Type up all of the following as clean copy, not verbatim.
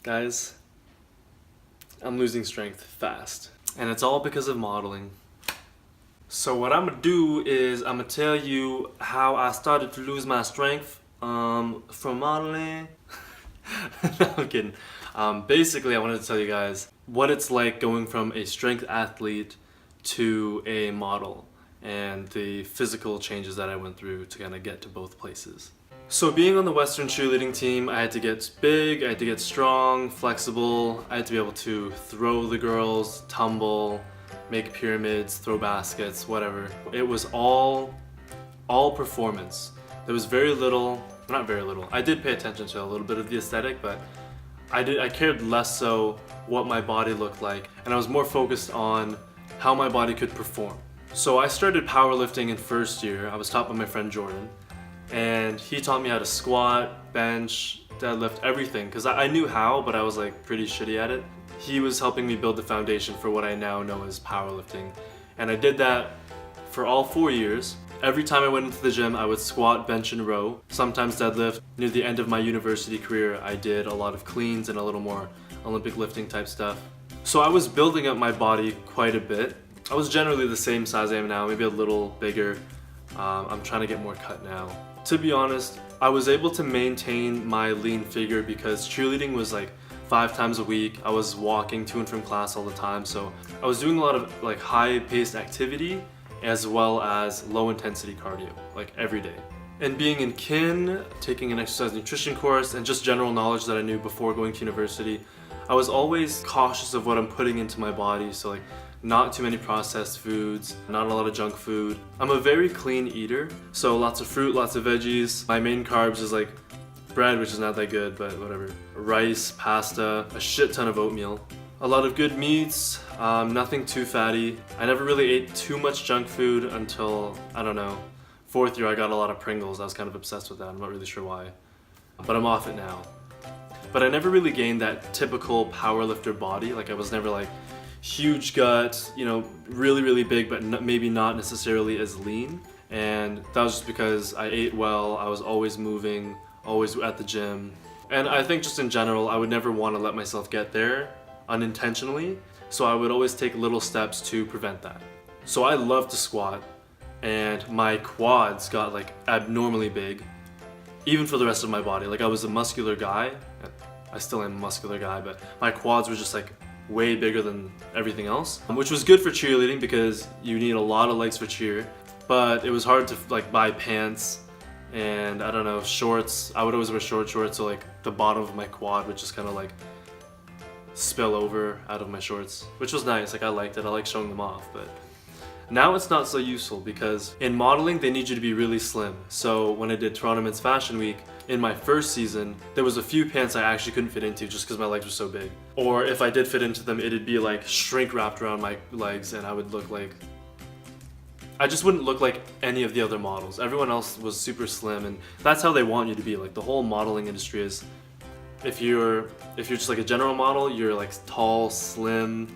Guys, I'm losing strength fast. And it's all because of modeling. So what I'm gonna do is I'm gonna tell you how I started to lose my strength from modeling. No, I'm kidding. Basically, I wanted to tell you guys what it's like going from a strength athlete to a model and the physical changes that I went through to kind of get to both places. So being on the Western cheerleading team, I had to get big, I had to get strong, flexible, I had to be able to throw the girls, tumble, make pyramids, throw baskets, whatever. It was all performance. There was very little, not very little, I did pay attention to a little bit of the aesthetic, but I cared less so what my body looked like, and I was more focused on how my body could perform. So I started powerlifting in first year. I was taught by my friend Jordan, and he taught me how to squat, bench, deadlift, everything, because I knew how, but I was like pretty shitty at it. He was helping me build the foundation for what I now know as powerlifting, and I did that for all 4 years. Every time I went into the gym, I would squat, bench, and row, sometimes deadlift. Near the end of my university career, I did a lot of cleans and a little more Olympic lifting type stuff. So I was building up my body quite a bit. I was generally the same size I am now, maybe a little bigger. I'm trying to get more cut now. To be honest, I was able to maintain my lean figure because cheerleading was like 5 times a week. I was walking to and from class all the time, so I was doing a lot of like high-paced activity as well as low-intensity cardio, like every day. And being in kin, taking an exercise nutrition course, and just general knowledge that I knew before going to university, I was always cautious of what I'm putting into my body, so like not too many processed foods, not a lot of junk food. I'm a very clean eater, so lots of fruit, lots of veggies. My main carbs is like bread, which is not that good, but whatever. Rice, pasta, a shit ton of oatmeal. A lot of good meats, nothing too fatty. I never really ate too much junk food until, I don't know, 4th year I got a lot of Pringles. I was kind of obsessed with that, I'm not really sure why. But I'm off it now. But I never really gained that typical powerlifter body. Like I was never like huge gut, you know, really big, but maybe not necessarily as lean. And that was just because I ate well, I was always moving, always at the gym. And I think just in general, I would never want to let myself get there unintentionally. So I would always take little steps to prevent that. So I love to squat, and my quads got like abnormally big, even for the rest of my body. Like I was a muscular guy, I still am a muscular guy, but my quads were just like way bigger than everything else, which was good for cheerleading because you need a lot of legs for cheer, but it was hard to like buy pants and I don't know, shorts. I would always wear shorts, so like the bottom of my quad would just kind of like spill over out of my shorts, which was nice. Like I liked it, I like showing them off, but now it's not so useful because in modeling they need you to be really slim. So when I did Toronto Men's Fashion Week, in my first season, there was a few pants I actually couldn't fit into just because my legs were so big. Or if I did fit into them, it'd be like shrink wrapped around my legs and I would look like, I just wouldn't look like any of the other models. Everyone else was super slim, and that's how they want you to be. Like the whole modeling industry is, if you're just like a general model, you're like tall, slim,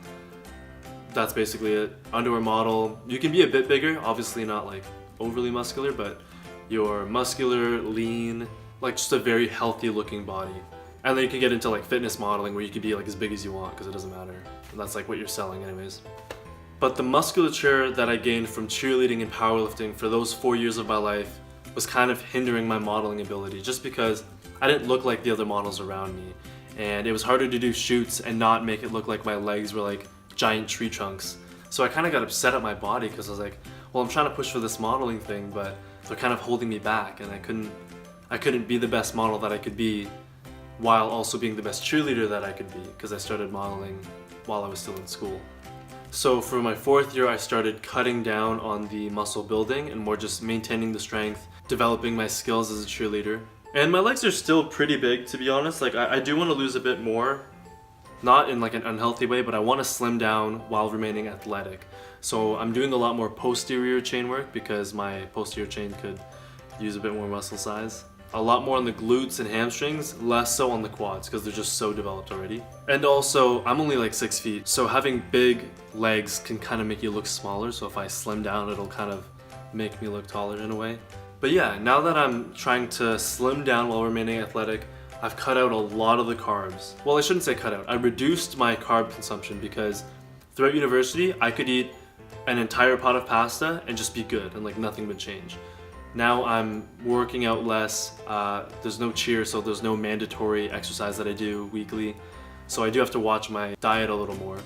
that's basically it. Underwear model, you can be a bit bigger, obviously not like overly muscular, but you're muscular, lean, like just a very healthy looking body. And then you can get into like fitness modeling where you can be like as big as you want because it doesn't matter. That's like what you're selling anyways. But the musculature that I gained from cheerleading and powerlifting for those 4 years of my life was kind of hindering my modeling ability just because I didn't look like the other models around me. And it was harder to do shoots and not make it look like my legs were like giant tree trunks. So I kind of got upset at my body because I was like, well, I'm trying to push for this modeling thing, but they're kind of holding me back, and I couldn't be the best model that I could be while also being the best cheerleader that I could be because I started modeling while I was still in school. So for my 4th year, I started cutting down on the muscle building and more just maintaining the strength, developing my skills as a cheerleader. And my legs are still pretty big, to be honest. Like I do want to lose a bit more, not in like an unhealthy way, but I want to slim down while remaining athletic. So I'm doing a lot more posterior chain work because my posterior chain could use a bit more muscle size. A lot more on the glutes and hamstrings, less so on the quads because they're just so developed already. And also, I'm only like 6 feet, so having big legs can kind of make you look smaller, so if I slim down, it'll kind of make me look taller in a way. But yeah, now that I'm trying to slim down while remaining athletic, I've cut out a lot of the carbs. Well, I shouldn't say cut out. I reduced my carb consumption because throughout university, I could eat an entire pot of pasta and just be good and like nothing would change. Now I'm working out less. There's no cheer, so there's no mandatory exercise that I do weekly. So I do have to watch my diet a little more.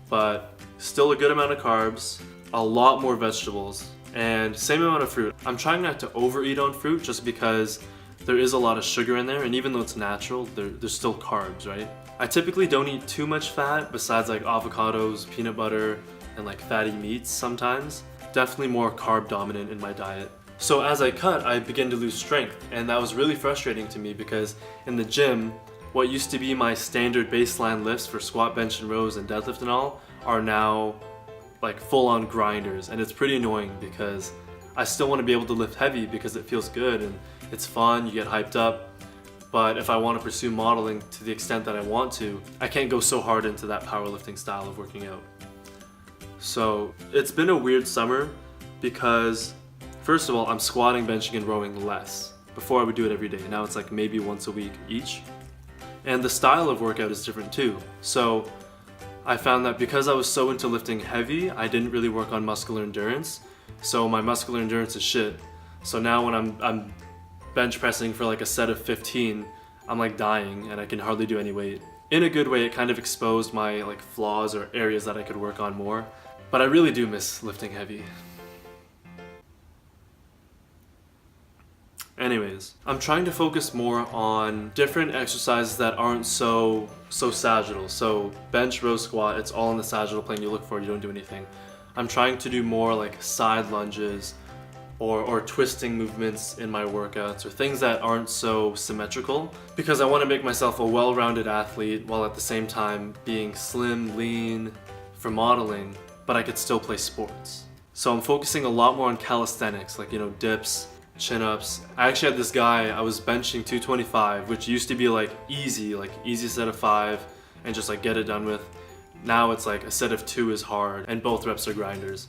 But still a good amount of carbs, a lot more vegetables, and same amount of fruit. I'm trying not to overeat on fruit just because there is a lot of sugar in there, and even though it's natural, there's still carbs, right? I typically don't eat too much fat besides like avocados, peanut butter, and like fatty meats sometimes. Definitely more carb dominant in my diet. So as I cut, I began to lose strength, and that was really frustrating to me because in the gym, what used to be my standard baseline lifts for squat, bench, and rows and deadlift and all are now like full-on grinders, and it's pretty annoying because I still want to be able to lift heavy because it feels good and it's fun, you get hyped up. But if I want to pursue modeling to the extent that I want to, I can't go so hard into that powerlifting style of working out. So it's been a weird summer because first of all, I'm squatting, benching, and rowing less. Before I would do it every day. Now it's like maybe once a week each. And the style of workout is different too. So I found that because I was so into lifting heavy, I didn't really work on muscular endurance. So my muscular endurance is shit. So now when I'm bench pressing for like a set of 15, I'm like dying and I can hardly do any weight. In a good way, it kind of exposed my like flaws or areas that I could work on more. But I really do miss lifting heavy. Anyways, I'm trying to focus more on different exercises that aren't so sagittal. So bench, row, squat, it's all in the sagittal plane. You look for it, you don't do anything. I'm trying to do more like side lunges or twisting movements in my workouts or things that aren't so symmetrical because I want to make myself a well-rounded athlete while at the same time being slim, lean for modeling, but I could still play sports. So I'm focusing a lot more on calisthenics, like, you know, dips, chin-ups. I actually had this guy, I was benching 225, which used to be like easy set of 5 and just like get it done with. Now it's like a set of 2 is hard and both reps are grinders.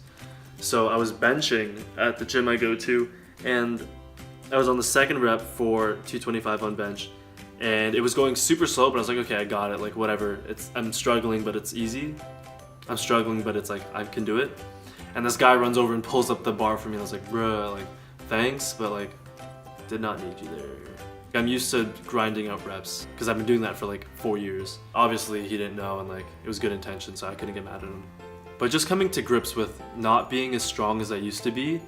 So I was benching at the gym I go to and I was on the second rep for 225 on bench and it was going super slow, but I was like, okay, I got it, like whatever. I'm struggling, but it's easy. I'm struggling, but it's like, I can do it. And this guy runs over and pulls up the bar for me and I was like, bruh, like, thanks, but like, did not need you there. I'm used to grinding out reps because I've been doing that for like 4 years. Obviously he didn't know and like it was good intention, so I couldn't get mad at him. But just coming to grips with not being as strong as I used to be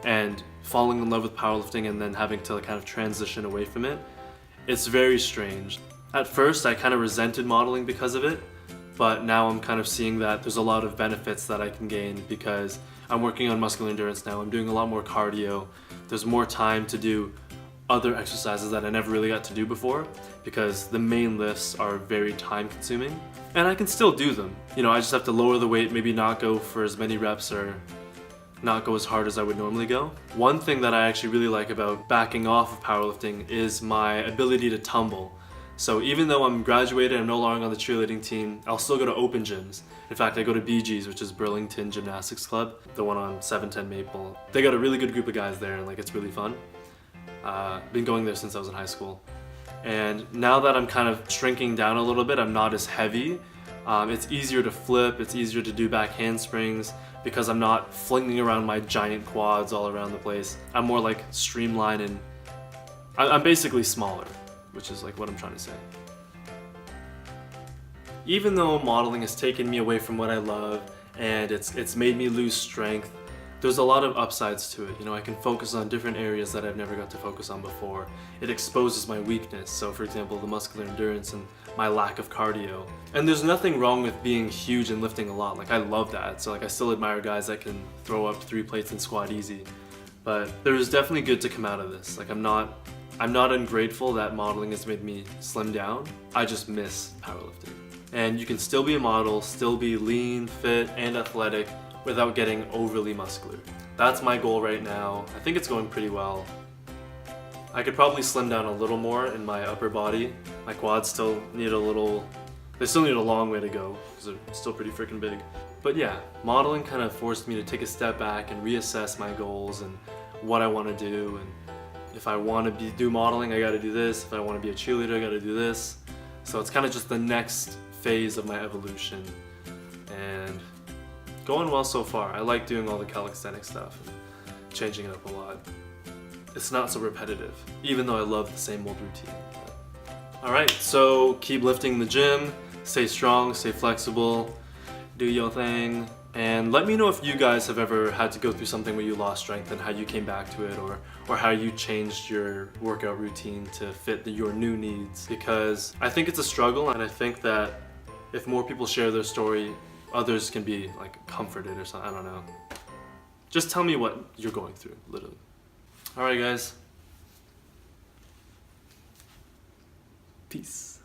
and falling in love with powerlifting and then having to like kind of transition away from it, it's very strange. At first I kind of resented modeling because of it, but now I'm kind of seeing that there's a lot of benefits that I can gain because I'm working on muscular endurance now. I'm doing a lot more cardio. There's more time to do other exercises that I never really got to do before because the main lifts are very time consuming and I can still do them. You know, I just have to lower the weight, maybe not go for as many reps or not go as hard as I would normally go. One thing that I actually really like about backing off of powerlifting is my ability to tumble. So even though I'm graduated, I'm no longer on the cheerleading team, I'll still go to open gyms. In fact, I go to BG's, which is Burlington Gymnastics Club, the one on 710 Maple. They got a really good group of guys there and like it's really fun. Been going there since I was in high school. And now that I'm kind of shrinking down a little bit, I'm not as heavy. It's easier to flip, it's easier to do back handsprings because I'm not flinging around my giant quads all around the place. I'm more like streamlined and I'm basically smaller, which is like what I'm trying to say. Even though modeling has taken me away from what I love and it's made me lose strength, there's a lot of upsides to it. You know, I can focus on different areas that I've never got to focus on before. It exposes my weakness. So for example, the muscular endurance and my lack of cardio. And there's nothing wrong with being huge and lifting a lot. Like I love that. So like I still admire guys that can throw up 3 plates and squat easy. But there's definitely good to come out of this. Like I'm not ungrateful that modeling has made me slim down. I just miss powerlifting. And you can still be a model, still be lean, fit, and athletic without getting overly muscular. That's my goal right now. I think it's going pretty well. I could probably slim down a little more in my upper body. My quads still need they still need a long way to go because they're still pretty freaking big. But yeah, modeling kind of forced me to take a step back and reassess my goals and what I want to do and if I want to do modeling, I got to do this. If I want to be a cheerleader, I got to do this. So it's kind of just the next phase of my evolution, and going well so far. I like doing all the calisthenics stuff and changing it up a lot. It's not so repetitive, even though I love the same old routine. Alright, so keep lifting in the gym, stay strong, stay flexible, do your thing, and let me know if you guys have ever had to go through something where you lost strength and how you came back to it, or how you changed your workout routine to fit your new needs, because I think it's a struggle, and I think that if more people share their story, others can be like comforted or something. I don't know. Just tell me what you're going through, literally. Alright guys. Peace.